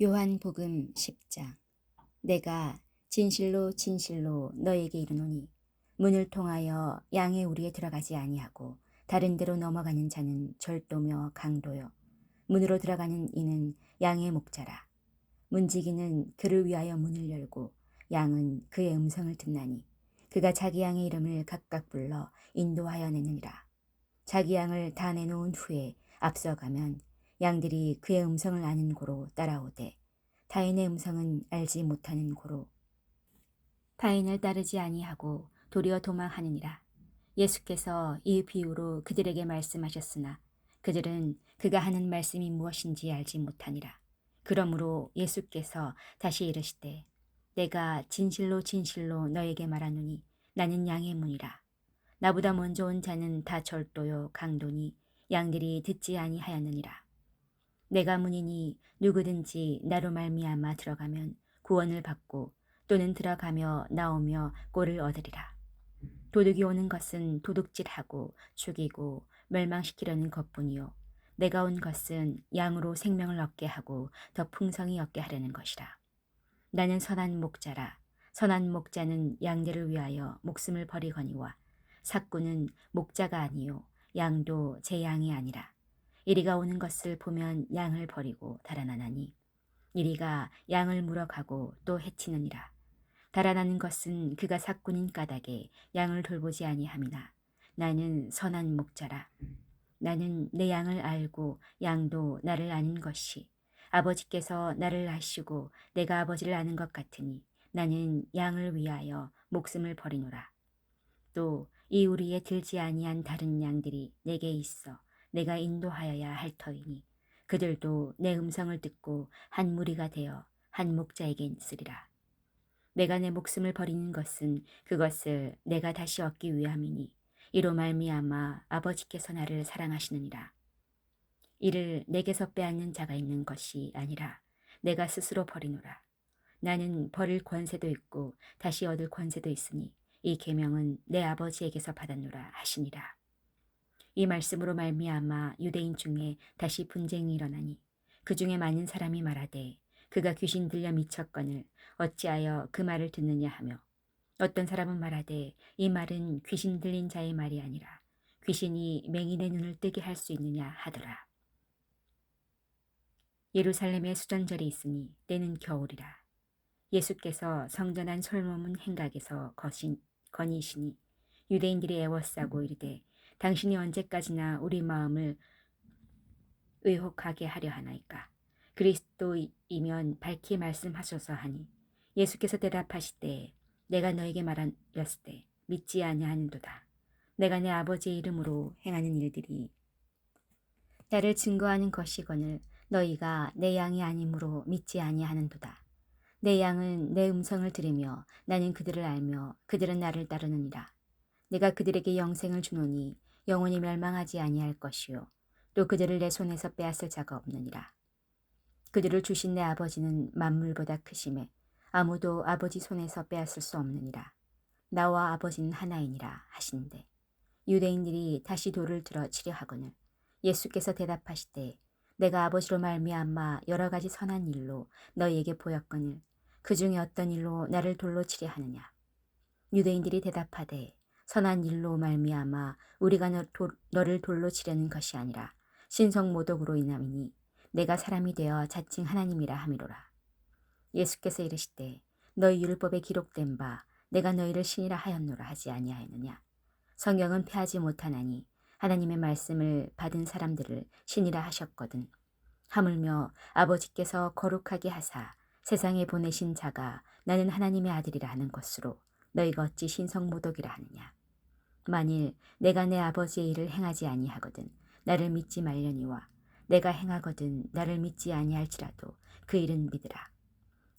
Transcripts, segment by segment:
요한복음 10장. 내가 진실로 진실로 너에게 이르노니 문을 통하여 양의 우리에 들어가지 아니하고 다른 데로 넘어가는 자는 절도며 강도요 문으로 들어가는 이는 양의 목자라. 문지기는 그를 위하여 문을 열고 양은 그의 음성을 듣나니 그가 자기 양의 이름을 각각 불러 인도하여 내느니라. 자기 양을 다 내놓은 후에 앞서가면 양들이 그의 음성을 아는 고로 따라오되 타인의 음성은 알지 못하는 고로 타인을 따르지 아니하고 도리어 도망하느니라. 예수께서 이 비유로 그들에게 말씀하셨으나 그들은 그가 하는 말씀이 무엇인지 알지 못하니라. 그러므로 예수께서 다시 이르시되 내가 진실로 진실로 너에게 말하노니 나는 양의 문이라. 나보다 먼저 온 자는 다 절도요 강도니 양들이 듣지 아니하였느니라. 내가 문이니 누구든지 나로 말미암아 들어가면 구원을 받고 또는 들어가며 나오며 꼴을 얻으리라. 도둑이 오는 것은 도둑질하고 죽이고 멸망시키려는 것뿐이요 내가 온 것은 양으로 생명을 얻게 하고 더 풍성히 얻게 하려는 것이라. 나는 선한 목자라. 선한 목자는 양들을 위하여 목숨을 버리거니와 삭구는 목자가 아니요 양도 제 양이 아니라. 이리가 오는 것을 보면 양을 버리고 달아나나니 이리가 양을 물어가고 또 해치느니라. 달아나는 것은 그가 삭군인 까닭에 양을 돌보지 아니함이나 나는 선한 목자라. 나는 내 양을 알고 양도 나를 아는 것이 아버지께서 나를 아시고 내가 아버지를 아는 것 같으니 나는 양을 위하여 목숨을 버리노라. 또 이 우리에 들지 아니한 다른 양들이 내게 있어 내가 인도하여야 할 터이니 그들도 내 음성을 듣고 한 무리가 되어 한 목자에게 있으리라. 내가 내 목숨을 버리는 것은 그것을 내가 다시 얻기 위함이니 이로 말미암아 아버지께서 나를 사랑하시느니라. 이를 내게서 빼앗는 자가 있는 것이 아니라 내가 스스로 버리노라. 나는 버릴 권세도 있고 다시 얻을 권세도 있으니 이 계명은 내 아버지에게서 받았노라 하시니라. 이 말씀으로 말미암아 유대인 중에 다시 분쟁이 일어나니 그 중에 많은 사람이 말하되 그가 귀신 들려 미쳤거늘 어찌하여 그 말을 듣느냐 하며 어떤 사람은 말하되 이 말은 귀신 들린 자의 말이 아니라 귀신이 맹인의 눈을 뜨게 할 수 있느냐 하더라. 예루살렘에 수전절이 있으니 때는 겨울이라. 예수께서 성전 안 솔로몬 행각에서 거니시니 유대인들이 애워싸고 이르되 당신이 언제까지나 우리 마음을 의혹하게 하려 하나이까. 그리스도이면 밝히 말씀하소서 하니 예수께서 대답하시되 내가 너에게 말하였으되 믿지 아니하는도다. 내가 내 아버지의 이름으로 행하는 일들이 나를 증거하는 것이거늘 너희가 내 양이 아니므로 믿지 아니하는도다. 내 양은 내 음성을 들으며 나는 그들을 알며 그들은 나를 따르느니라. 내가 그들에게 영생을 주노니 영원히 멸망하지 아니할 것이요 또 그들을 내 손에서 빼앗을 자가 없느니라. 그들을 주신 내 아버지는 만물보다 크심에 아무도 아버지 손에서 빼앗을 수 없느니라. 나와 아버지는 하나이니라 하신대 유대인들이 다시 돌을 들어 치려 하거늘 예수께서 대답하시되 내가 아버지로 말미암아 여러 가지 선한 일로 너희에게 보였거늘 그 중에 어떤 일로 나를 돌로 치려 하느냐. 유대인들이 대답하되 선한 일로 말미암아 우리가 너를 돌로 치려는 것이 아니라 신성모독으로 인함이니 내가 사람이 되어 자칭 하나님이라 함이로라. 예수께서 이르시되 너희 율법에 기록된 바 내가 너희를 신이라 하였노라 하지 아니하였느냐. 성경은 폐하지 못하나니 하나님의 말씀을 받은 사람들을 신이라 하셨거든. 하물며 아버지께서 거룩하게 하사 세상에 보내신 자가 나는 하나님의 아들이라 하는 것으로 너희가 어찌 신성모독이라 하느냐. 만일 내가 내 아버지의 일을 행하지 아니하거든 나를 믿지 말려니와 내가 행하거든 나를 믿지 아니할지라도 그 일은 믿으라.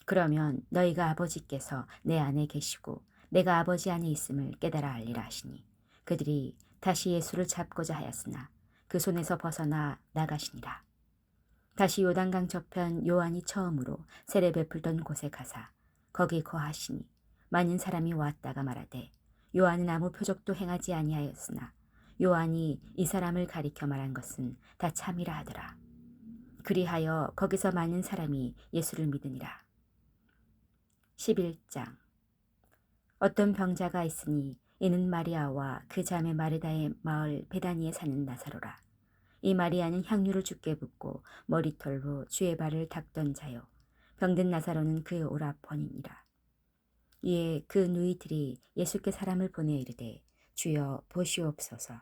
그러면 너희가 아버지께서 내 안에 계시고 내가 아버지 안에 있음을 깨달아 알리라 하시니 그들이 다시 예수를 잡고자 하였으나 그 손에서 벗어나 나가시니라. 다시 요단강 저편 요한이 처음으로 세례 베풀던 곳에 가사 거기 거하시니 많은 사람이 왔다가 말하되 요한은 아무 표적도 행하지 아니하였으나 요한이 이 사람을 가리켜 말한 것은 다 참이라 하더라. 그리하여 거기서 많은 사람이 예수를 믿으니라. 11장. 어떤 병자가 있으니 이는 마리아와 그 자매 마르다의 마을 베다니에 사는 나사로라. 이 마리아는 향유를 주께 붓고 머리털로 주의 발을 닦던 자요. 병든 나사로는 그의 오라버니니라. 이에 그 누이들이 예수께 사람을 보내 이르되 주여 보시옵소서.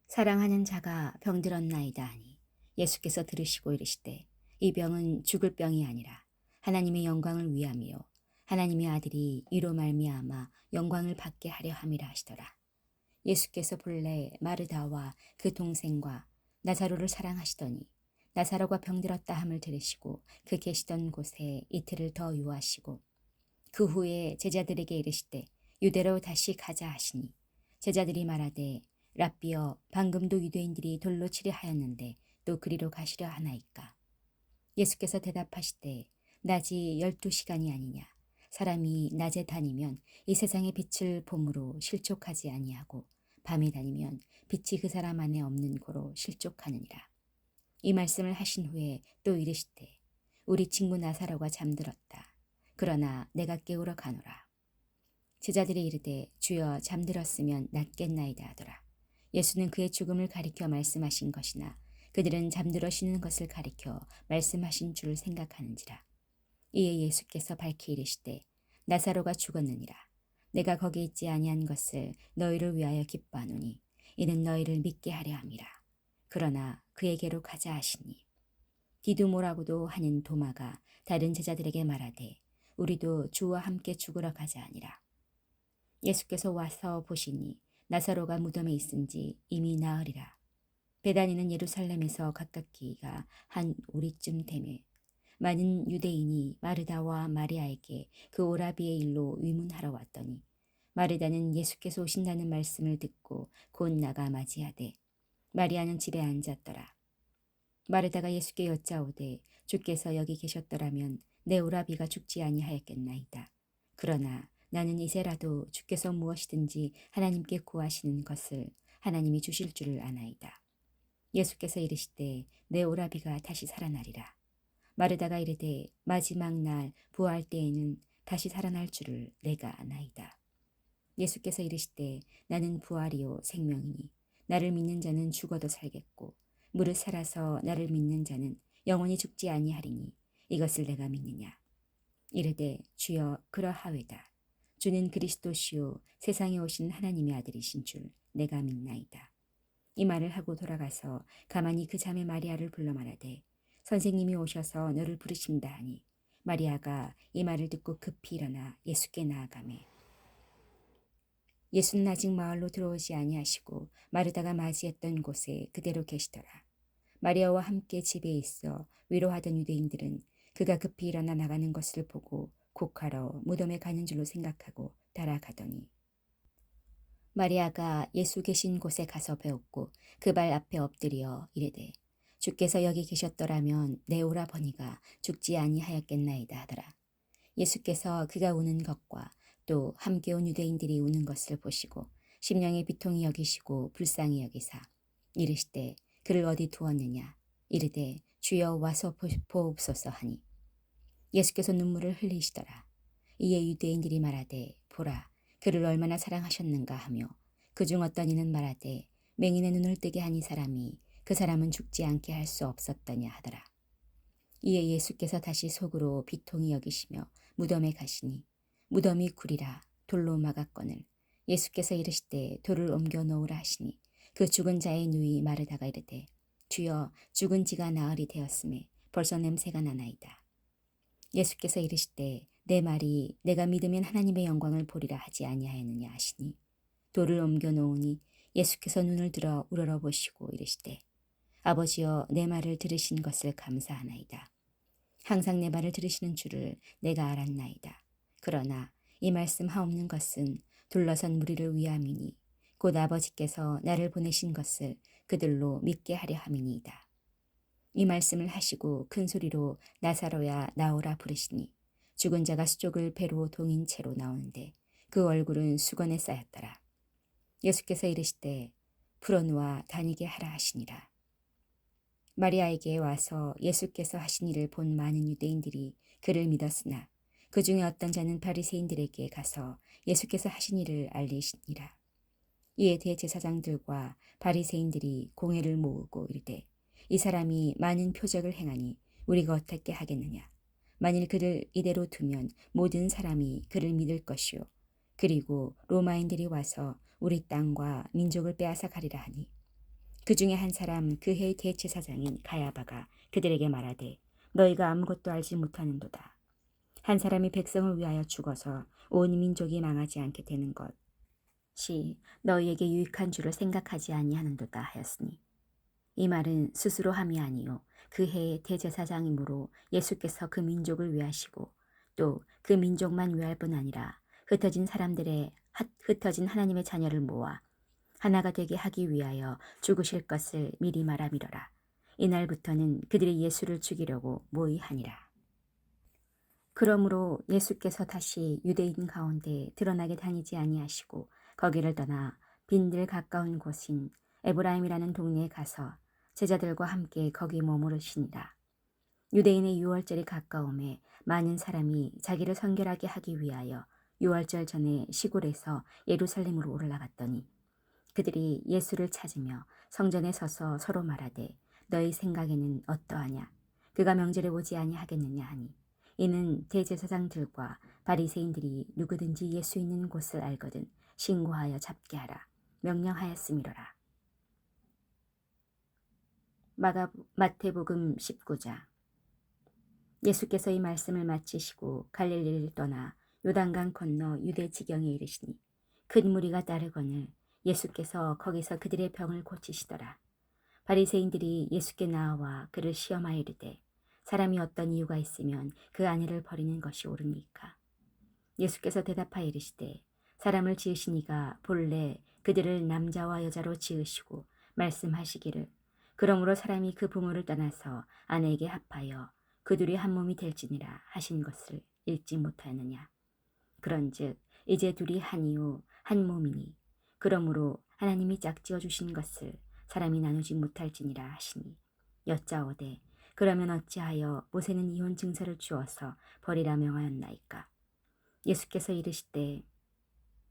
사랑하는 자가 병들었나이다 하니 예수께서 들으시고 이르시되 이 병은 죽을 병이 아니라 하나님의 영광을 위함이요 하나님의 아들이 이로 말미암아 영광을 받게 하려 함이라 하시더라. 예수께서 본래 마르다와 그 동생과 나사로를 사랑하시더니 나사로가 병들었다 함을 들으시고 그 계시던 곳에 이틀을 더 유하시고 그 후에 제자들에게 이르시되 유대로 다시 가자 하시니 제자들이 말하되 랍비여 방금도 유대인들이 돌로 치려 하였는데 또 그리로 가시려 하나이까. 예수께서 대답하시되 낮이 12시간이 아니냐. 사람이 낮에 다니면 이 세상의 빛을 봄으로 실족하지 아니하고 밤에 다니면 빛이 그 사람 안에 없는 고로 실족하느니라. 이 말씀을 하신 후에 또 이르시되 우리 친구 나사로가 잠들었다. 그러나 내가 깨우러 가노라. 제자들이 이르되 주여 잠들었으면 낫겠나이다 하더라. 예수는 그의 죽음을 가리켜 말씀하신 것이나 그들은 잠들어 쉬는 것을 가리켜 말씀하신 줄 생각하는지라. 이에 예수께서 밝히 이르시되 나사로가 죽었느니라. 내가 거기 있지 아니한 것을 너희를 위하여 기뻐하노니 이는 너희를 믿게 하려 함이라. 그러나 그에게로 가자 하시니 디두모라고도 하는 도마가 다른 제자들에게 말하되 우리도 주와 함께 죽으러 가자 하니라. 예수께서 와서 보시니 나사로가 무덤에 있은지 이미 나으리라. 베다니는 예루살렘에서 가깝기가 한 우리쯤 되매 많은 유대인이 마르다와 마리아에게 그 오라비의 일로 위문하러 왔더니 마르다는 예수께서 오신다는 말씀을 듣고 곧 나가 맞이하되 마리아는 집에 앉았더라. 마르다가 예수께 여짜오되 주께서 여기 계셨더라면 내 오라비가 죽지 아니하였겠나이다. 그러나 나는 이제라도 주께서 무엇이든지 하나님께 구하시는 것을 하나님이 주실 줄을 아나이다. 예수께서 이르시되 내 오라비가 다시 살아나리라. 마르다가 이르되 마지막 날 부활 때에는 다시 살아날 줄을 내가 아나이다. 예수께서 이르시되 나는 부활이요 생명이니 나를 믿는 자는 죽어도 살겠고 무릇 살아서 나를 믿는 자는 영원히 죽지 아니하리니 이것을 내가 믿느냐. 이르되 주여 그러하외다. 주는 그리스도시요 세상에 오신 하나님의 아들이신 줄 내가 믿나이다. 이 말을 하고 돌아가서 가만히 그 자매 마리아를 불러 말하되 선생님이 오셔서 너를 부르신다 하니 마리아가 이 말을 듣고 급히 일어나 예수께 나아가매 예수는 아직 마을로 들어오지 아니하시고 마르다가 맞이했던 곳에 그대로 계시더라. 마리아와 함께 집에 있어 위로하던 유대인들은 그가 급히 일어나 나가는 것을 보고 곡하러 무덤에 가는 줄로 생각하고 따라가더니 마리아가 예수 계신 곳에 가서 배웠고 그 발 앞에 엎드려 이르되 주께서 여기 계셨더라면 내 오라버니가 죽지 아니하였겠나이다 하더라. 예수께서 그가 우는 것과 또 함께 온 유대인들이 우는 것을 보시고 심령의 비통이 여기시고 불쌍히 여기사 이르시되 그를 어디 두었느냐. 이르되 주여 와서 보옵소서 하니 예수께서 눈물을 흘리시더라. 이에 유대인들이 말하되 보라 그를 얼마나 사랑하셨는가 하며 그중 어떤 이는 말하되 맹인의 눈을 뜨게 한 이 사람이 그 사람은 죽지 않게 할 수 없었더냐 하더라. 이에 예수께서 다시 속으로 비통히 여기시며 무덤에 가시니 무덤이 구리라 돌로 막았거늘 예수께서 이르시되 돌을 옮겨 놓으라 하시니 그 죽은 자의 누이 마르다가 이르되 주여 죽은 지가 나흘이 되었음에 벌써 냄새가 나나이다. 예수께서 이르시되 내 말이 내가 믿으면 하나님의 영광을 보리라 하지 아니하였느냐 하시니 돌을 옮겨 놓으니 예수께서 눈을 들어 우러러보시고 이르시되 아버지여 내 말을 들으신 것을 감사하나이다. 항상 내 말을 들으시는 줄을 내가 알았나이다. 그러나 이 말씀 하옵는 것은 둘러선 무리를 위함이니 곧 아버지께서 나를 보내신 것을 그들로 믿게 하려 함이니이다. 이 말씀을 하시고 큰 소리로 나사로야 나오라 부르시니 죽은 자가 수족을 배로 동인 채로 나오는데 그 얼굴은 수건에 쌓였더라. 예수께서 이르시되 풀어놓아 다니게 하라 하시니라. 마리아에게 와서 예수께서 하신 일을 본 많은 유대인들이 그를 믿었으나 그 중에 어떤 자는 바리새인들에게 가서 예수께서 하신 일을 알리시니라. 이에 대제사장들과 바리새인들이 공회를 모으고 이르되 이 사람이 많은 표적을 행하니 우리가 어떻게 하겠느냐. 만일 그를 이대로 두면 모든 사람이 그를 믿을 것이요. 그리고 로마인들이 와서 우리 땅과 민족을 빼앗아 가리라 하니 그 중에 한 사람 그 해의 대제사장인 가야바가 그들에게 말하되 너희가 아무것도 알지 못하는도다. 한 사람이 백성을 위하여 죽어서 온 민족이 망하지 않게 되는 것이 너희에게 유익한 줄을 생각하지 아니하는도다 하였으니 이 말은 스스로 함이 아니요 그 해의 대제사장이므로 예수께서 그 민족을 위하시고 또 그 민족만 위할 뿐 아니라 흩어진 흩어진 하나님의 자녀를 모아 하나가 되게 하기 위하여 죽으실 것을 미리 말함이러라. 이날부터는 그들이 예수를 죽이려고 모의하니라. 그러므로 예수께서 다시 유대인 가운데 드러나게 다니지 아니하시고 거기를 떠나 빈들 가까운 곳인 에브라임이라는 동네에 가서 제자들과 함께 거기 머무르시니라. 유대인의 유월절이 가까움에 많은 사람이 자기를 선결하게 하기 위하여 유월절 전에 시골에서 예루살렘으로 올라갔더니 그들이 예수를 찾으며 성전에 서서 서로 말하되 너희 생각에는 어떠하냐. 그가 명절에 오지 아니하겠느냐 하니 이는 대제사장들과 바리새인들이 누구든지 예수 있는 곳을 알거든 신고하여 잡게 하라 명령하였음이로라. 마태복음 19장. 예수께서 이 말씀을 마치시고 갈릴리를 떠나 요단강 건너 유대 지경에 이르시니 큰 무리가 따르거늘 예수께서 거기서 그들의 병을 고치시더라. 바리새인들이 예수께 나와 그를 시험하여 이르되 사람이 어떤 이유가 있으면 그 아내를 버리는 것이 옳으니까. 예수께서 대답하여 이르시되 사람을 지으시니가 본래 그들을 남자와 여자로 지으시고 말씀하시기를 그러므로 사람이 그 부모를 떠나서 아내에게 합하여 그 둘이 한 몸이 될지니라 하신 것을 읽지 못하느냐. 그런즉 이제 둘이 한이요 한 몸이니 그러므로 하나님이 짝지어 주신 것을 사람이 나누지 못할지니라 하시니 여짜오되 그러면 어찌하여 모세는 이혼 증서를 주어서 버리라 명하였나이까. 예수께서 이르시되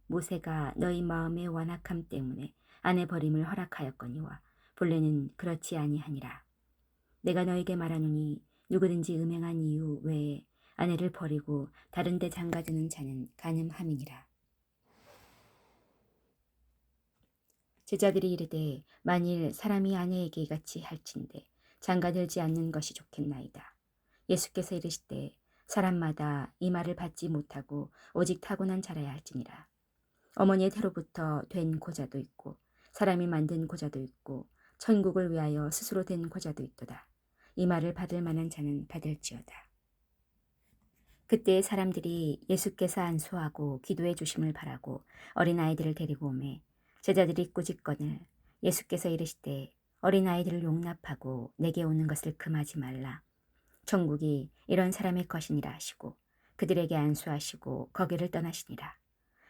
모세가 너희 마음의 완악함 때문에 아내 버림을 허락하였거니와 본래는 그렇지 아니하니라. 내가 너에게 말하노니 누구든지 음행한 이유 외에 아내를 버리고 다른 데 장가드는 자는 간음함이니라. 제자들이 이르되 만일 사람이 아내에게 이같이 할진대 장가들지 않는 것이 좋겠나이다. 예수께서 이르시되 사람마다 이 말을 받지 못하고 오직 타고난 자라야 할지니라. 어머니의 태로부터 된 고자도 있고 사람이 만든 고자도 있고 천국을 위하여 스스로 된 고자도 있도다. 이 말을 받을 만한 자는 받을지어다. 그때 사람들이 예수께서 안수하고 기도해 주심을 바라고 어린아이들을 데리고 오매 제자들이 꾸짖거늘 예수께서 이르시되 어린아이들을 용납하고 내게 오는 것을 금하지 말라. 천국이 이런 사람의 것이니라 하시고 그들에게 안수하시고 거기를 떠나시니라.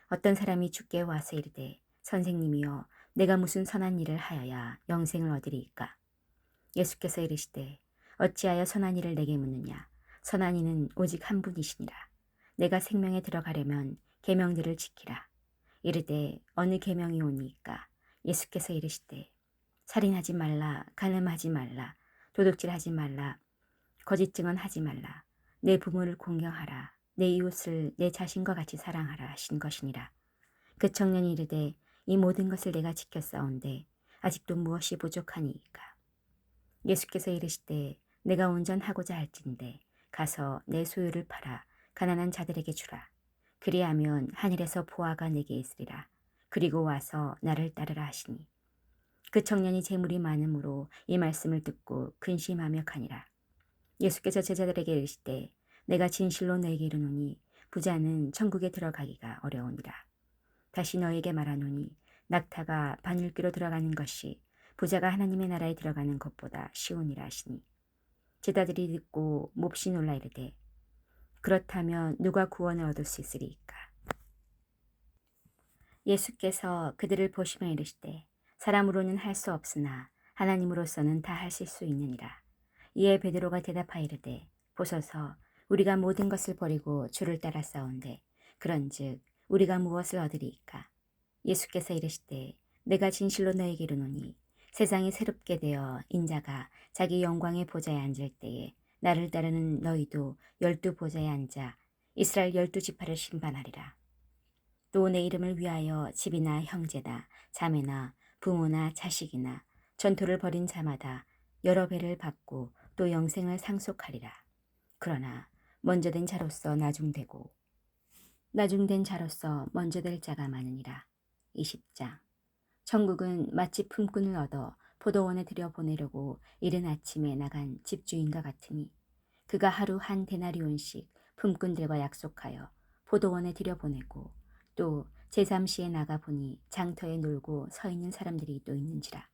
어떤 사람이 주께 와서 이르되 선생님이여 내가 무슨 선한 일을 하여야 영생을 얻으리이까. 예수께서 이르시되 어찌하여 선한 일을 내게 묻느냐. 선한 이는 오직 한 분이시니라. 내가 생명에 들어가려면 계명들을 지키라. 이르되 어느 계명이 오니까. 예수께서 이르시되 살인하지 말라, 간음하지 말라, 도둑질하지 말라, 거짓 증언하지 말라, 내 부모를 공경하라, 내 이웃을 내 자신과 같이 사랑하라 하신 것이니라. 그 청년이 이르되 이 모든 것을 내가 지켰사온데 아직도 무엇이 부족하니이까. 예수께서 이르시되 내가 온전하고자 할진대 가서 내 소유를 팔아 가난한 자들에게 주라. 그리하면 하늘에서 보화가 내게 있으리라. 그리고 와서 나를 따르라 하시니 그 청년이 재물이 많음으로 이 말씀을 듣고 근심하며 가니라. 예수께서 제자들에게 이르시되 내가 진실로 너에게 이르노니 부자는 천국에 들어가기가 어려우니라. 다시 너에게 말하노니 낙타가 바늘귀로 들어가는 것이 부자가 하나님의 나라에 들어가는 것보다 쉬우니라 하시니 제자들이 듣고 몹시 놀라 이르되 그렇다면 누가 구원을 얻을 수 있으리이까. 예수께서 그들을 보시며 이르시되 사람으로는 할 수 없으나 하나님으로서는 다 하실 수 있느니라. 이에 베드로가 대답하이르되 보소서 우리가 모든 것을 버리고 주를 따라 싸운데 그런즉 우리가 무엇을 얻으리이까. 예수께서 이르시되 내가 진실로 너에게 이르노니 세상이 새롭게 되어 인자가 자기 영광의 보좌에 앉을 때에 나를 따르는 너희도 12 보좌에 앉아 이스라엘 12지파를 심판하리라. 또 내 이름을 위하여 집이나 형제나 자매나 부모나 자식이나 전토를 벌인 자마다 여러 배를 받고 또 영생을 상속하리라. 그러나 먼저 된 자로서 나중되고 나중된 자로서 먼저 될 자가 많으니라. 20장. 천국은 마치 품꾼을 얻어 포도원에 들여보내려고 이른 아침에 나간 집주인과 같으니 그가 하루 한 데나리온씩 품꾼들과 약속하여 포도원에 들여보내고 또 제3시에 나가보니 장터에 놀고 서 있는 사람들이 또 있는지라.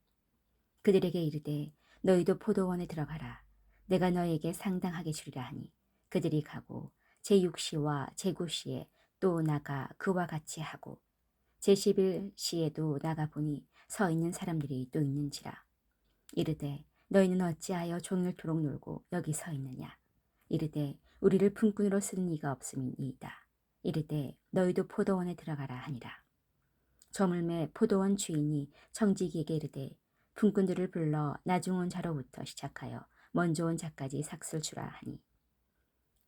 그들에게 이르되 너희도 포도원에 들어가라. 내가 너희에게 상당하게 주리라 하니 그들이 가고 제6시와 제9시에 또 나가 그와 같이 하고 제11시에도 나가보니 서 있는 사람들이 또 있는지라. 이르되 너희는 어찌하여 종일토록 놀고 여기 서 있느냐. 이르되 우리를 품꾼으로 쓰는 이가 없음이니이다. 이르되 너희도 포도원에 들어가라 하니라. 저물매 포도원 주인이 청지기에게 이르되 품꾼들을 불러 나중 온 자로부터 시작하여 먼저 온 자까지 삭슬 주라 하니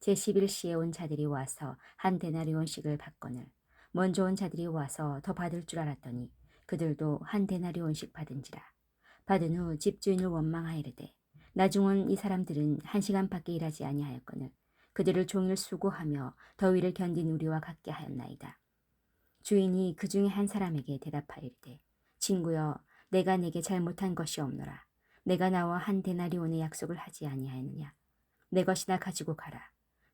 제11시에 온 자들이 와서 한 데나리온씩을 받거늘 먼저 온 자들이 와서 더 받을 줄 알았더니 그들도 한 데나리온씩 받은지라. 받은 후 집주인을 원망하이르되 나중 온 이 사람들은 1시간밖에 일하지 아니하였거늘 그들을 종일 수고하며 더위를 견딘 우리와 같게 하였나이다. 주인이 그 중에 한 사람에게 대답하이르되 친구여 내가 내게 잘못한 것이 없노라. 내가 나와 한 데나리온의 약속을 하지 아니하였느냐. 내 것이나 가지고 가라.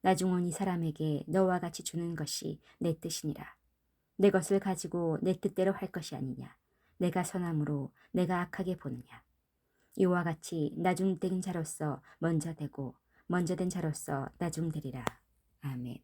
나중 온 이 사람에게 너와 같이 주는 것이 내 뜻이니라. 내 것을 가지고 내 뜻대로 할 것이 아니냐. 내가 선함으로 내가 악하게 보느냐. 이와 같이 나중된 자로서 먼저 되고 먼저 된 자로서 나중되리라. 아멘.